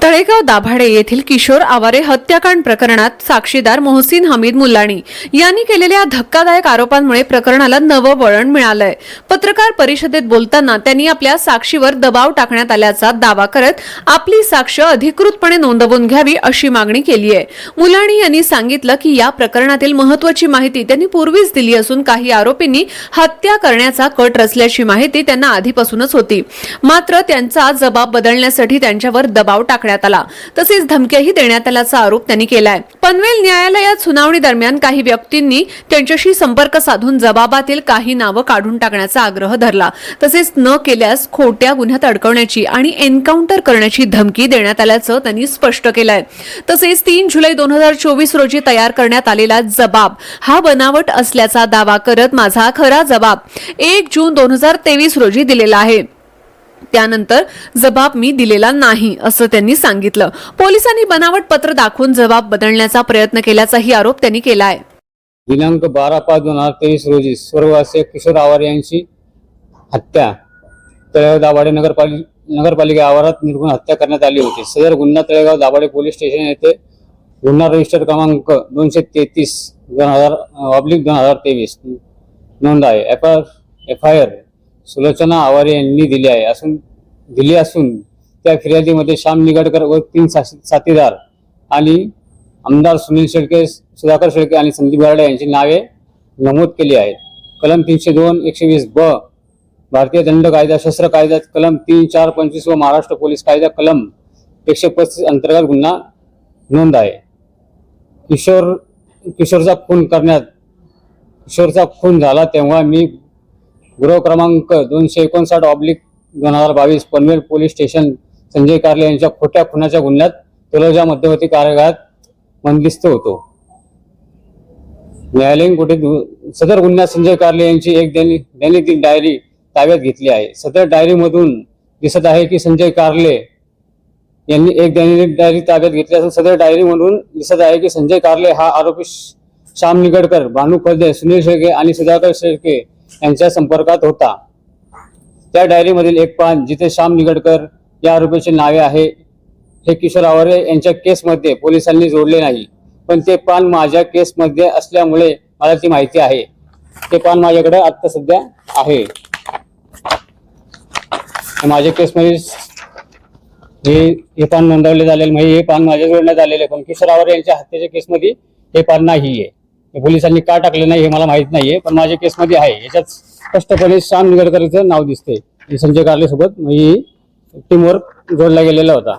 तळेगाव दाभाडे येथील किशोर आवारे हत्याकांड प्रकरणात साक्षीदार मोहसिन हमीद मुलाणी यांनी केलेल्या धक्कादायक आरोपांमुळे प्रकरणाला नवं वळण मिळालंय। पत्रकार परिषदेत बोलताना त्यांनी आपल्या साक्षीवर दबाव टाकण्यात आल्याचा दावा करत आपली साक्ष अधिकृतपणे नोंदवून घ्यावी अशी मागणी केली आहे। मुलाणी यांनी सांगितलं की या प्रकरणातील महत्त्वाची माहिती त्यांनी पूर्वीच दिली असून काही आरोपींनी हत्या करण्याचा कट रचल्याची माहिती त्यांना आधीपासूनच होती, मात्र त्यांचा जबाब बदलण्यासाठी त्यांच्यावर दबाव टाकण्यात आला, तसेच धमक्याही देण्यात आल्याचा आरोप त्यांनी केलाय। पनवेल न्यायालयात सुनावणी दरम्यान काही व्यक्तींनी त्यांच्याशी संपर्क साधून जबाबातील काही नावं काढून टाकण्याचा आग्रह धरला, तसेच न केल्यास खोट्या गुन्ह्यात अडकवण्याची आणि एन्काउंटर करण्याची धमकी देण्यात आल्याचं त्यांनी स्पष्ट केलंय। तसेच 3 जुलै 2024 रोजी तयार करण्यात आलेला जबाब हा बनावट असल्याचा दावा करत माझा खरा जबाब 1 जून 2023 रोजी दिलेला आहे, त्यानंतर जबाब मी दिलेला नाही असं त्यांनी सांगितलं। पोलिसांनी बनावट पत्र दाखवून जबाब बदलण्याचा प्रयत्न केल्याचाही आरोप त्यांनी केलाय। दिनांक 12/5/2023 रोजी स्वर्गवासी किशोर आवारे यांची हत्या तळेगाव दाभाडे नगरपालिका आवारात निर्घुण हत्या करण्यात आली होती। सदर गुन्हा तळेगाव दाभाडे पोलीस स्टेशन येथे गुन्हा रजिस्टर क्रमांक 233/2023 नोंद आहे। एफ.आय.आर. सुलोचना आवारे यांनी दिली असून त्या फिर्यादीमध्ये श्याम निगडकर व 3 साथीदार आणि आमदार सुनील शेळके, सुधाकर शेळके आणि संदीप गारडे यांची नावे नमूद केली आहेत। कलम 302/120 ब भारतीय दंड कायदा, शस्त्र कायदा कलम 3, 4, 25 व महाराष्ट्र पोलीस कायदा कलम 135 अंतर्गत गुन्हा नोंद आहे। किशोरचा खून झाला तेव्हा मी गुन्हा क्रमांक 259/2022 पनवेल पोलीस स्टेशन संजय कारले यांच्या खोट्या खुनाच्या गुन्ह्यात तलोजा मध्यवर्ती कारागृहात बंदिस्त होतो। न्यायालयीन कोठडीत सदर गुन्ह्यात संजय कारले यांची एक दैनंदिन डायरी ताब्यात घेतली आहे। सदर डायरीमधून दिसत आहे की संजय कारले यांनी एक दैनंदिन डायरी ताब्यात घेतली असून सदर डायरीमधून दिसत आहे की संजय कारले हा आरोपी श्याम निगडकर, भानू फळदे, सुनील शेळके आणि सुधाकर शेळके यांच्या संपर्कात होता। त्या डायरीमधील एक पान जिथे श्याम निगडकर या आरोपीचे नावे आहे हे किशोर आवारे यांच्या केसमध्ये पोलिसांनी जोडले नाही, पण ते पान माझ्या केसमध्ये असल्यामुळे मला ती माहिती आहे। ते पान माझ्याकडे आता सध्या आहे। माझ्या केसमध्ये हे पान नोंदवले झालेले म्हणजे हे पान माझ्या जोडण्यात आलेले, पण किशोर आवारे यांच्या हत्येच्या केसमध्ये हे पान नाहीये। पोलिसांनी का टाकले नाही हे मला माहित नाहीये, पण माझ्या केसमध्ये आहे। याच्यात स्पष्टपणे श्याम निगडकरचं नाव दिसते। संजय कारले सोबत टीमवर्क जोडला गेलेला होता।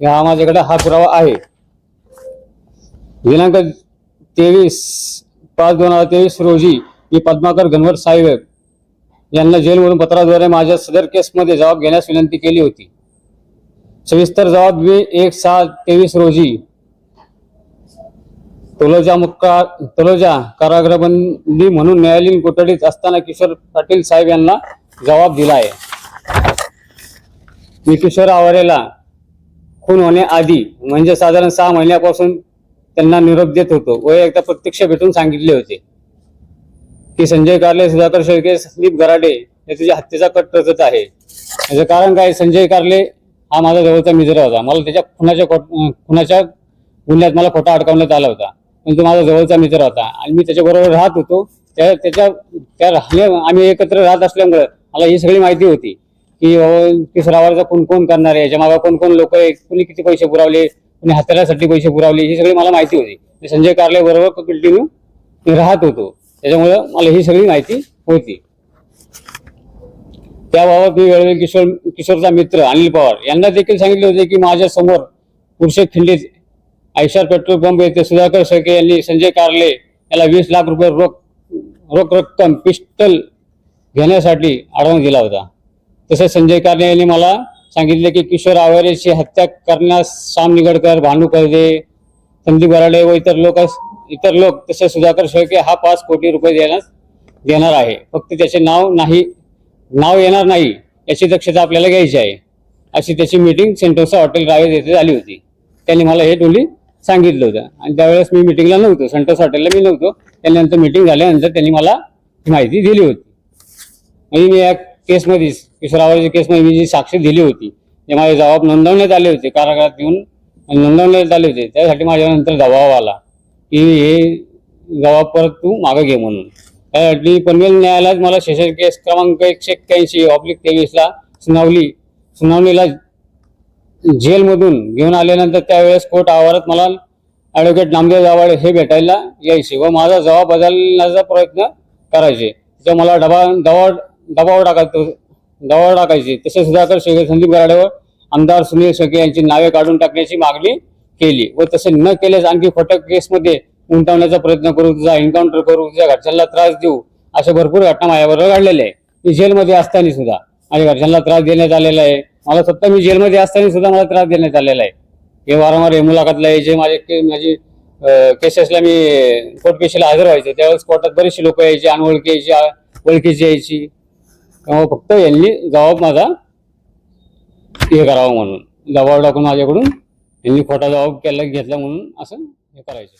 हा माझ्याकडे हा पुरावा आहे। दिनांक 23/5/2023 रोजी मी पद्माकर गणवत साहेब यांना जेलमधून पत्राद्वारे माझ्या सदर केसमध्ये जबाब घेण्यास विनंती केली होती। सविस्तर जबाब मी 1/6/23 रोजी तलोजा कारागृहबंदी म्हणून न्यायालयीन कोठडीत असताना किशोर पाटील साहेब यांना जबाब दिला आहे। मी किशोर आवारेला खून होण्याआधी म्हणजे साधारण 6 महिन्यापासून त्यांना निरोप देत होतो व एकदा प्रत्यक्ष भेटून सांगितले होते की संजय कारले, सुधाकर शेळके, संदीप गराडे हे तुझ्या हत्येचा कट रचत आहे। याचं कारण काय, संजय कारले हा माझा जवळचा मित्र होता। मला त्याच्या खुनाच्या गुन्ह्यात मला खोटा अडकवण्यात आला होता, पण तो माझा जवळचा मित्र होता आणि मी त्याच्याबरोबर राहत होतो। आम्ही एकत्र राहत असल्यामुळे मला ही सगळी माहिती होती की किशोर आवारेचा खून कोण करणार आहे, याच्या मागे कोण कोण लोक आहे, कुणी किती पैसे पुरवले, कुणी हत्यारासाठी पैसे पुरवले, ही सगळी मला माहिती होती। संजय कारले बरोबर कंटिन्यू राहत होतो, त्याच्यामुळे मला ही सगळी माहिती होती। त्याबाबत मी वेळोवेळी किशोरचा मित्र अनिल पवार यांना देखील सांगितले होते की माझ्या समोर पुरुषे खिंडीत आयशार पेट्रोल पंप येथे सुधाकर शेळके यांनी संजय कारले याला 20 लाख रुपये रोख रक्कम पिस्टल घेण्यासाठी ॲडव्हान्स दिला होता। तसेच संजय कारले यांनी मला सांगितले की किशोर आवारेची हत्या करण्यास श्याम निगडकर, भानू फळदे, संदीप गराडे व इतर लोक तसेच सुधाकर शेळके हा 5 कोटी रुपये देणार आहे। फक्त त्याचे नाव येणार नाही याची दक्षता आपल्याला घ्यायची आहे, अशी त्याची मीटिंग सेंटोसा हॉटेल रावेत येथे झाली होती। त्यांनी मला हे डोली सांगितलं होतं आणि त्यावेळेस मी मीटिंगला नव्हतो, सेंटोसा हॉटेलला मी नव्हतो। त्यानंतर मीटिंग झाल्यानंतर त्यांनी मला माहिती दिली होती। म्हणजे मी या केसमध्ये किशोर आवारेच्या केसमध्ये मी जी साक्ष दिली होती हे माझे जबाब नोंदवण्यात आले होते, कारागृहात येऊन नोंदवण्यात आले होते. त्यासाठी माझ्यानंतर दबाव आला की हे जबाब परत तू मागं घे म्हणून. त्यासाठी पनवेल न्यायालयात मला सेशन केस क्रमांक 181/23 सुनावणीला जेलमधून घेऊन आल्यानंतर त्यावेळेस कोर्ट आवारात मला ॲडव्होकेट नामदेव दाभाडे हे भेटायला यायचे व माझा जबाब बदलण्याचा प्रयत्न करायचे. तर मला दबाव टाकायचे. तसे सुधाकर शेळके, संदीप गराडेवर आमदार सुनील शेळके यांची नावे काढून टाकण्याची मागणी केली व तसे न केल्यास आणखी खोट्या केसमध्ये गुंतवण्याचा प्रयत्न करू, तुझा एन्काउंटर करू, तुझ्या घरच्यांना त्रास देऊ, अशा भरपूर घटना माझ्याबरोबर घडलेल्या आहे. मी जेलमध्ये असताना सुद्धा माझ्या घरच्यांना त्रास देण्यात आलेला आहे. मला स्वतः मी जेलमध्ये असताना सुद्धा मला त्रास देण्यात आलेला आहे. हे वारंवार हे मुलाखतला यायचे, माझी केसेसला मी कोर्ट केसेसला हजर व्हायचे. त्यावेळेस कोर्टात बरेचसे लोक यायचे, अनोळखी यायची, ओळखीची यायची. त्यामुळे फक्त यांनी जबाब माझा हे करावं म्हणून दबाव टाकून माझ्याकडून यांनी खोटा जबाब घेतला म्हणून असं हे करायचं.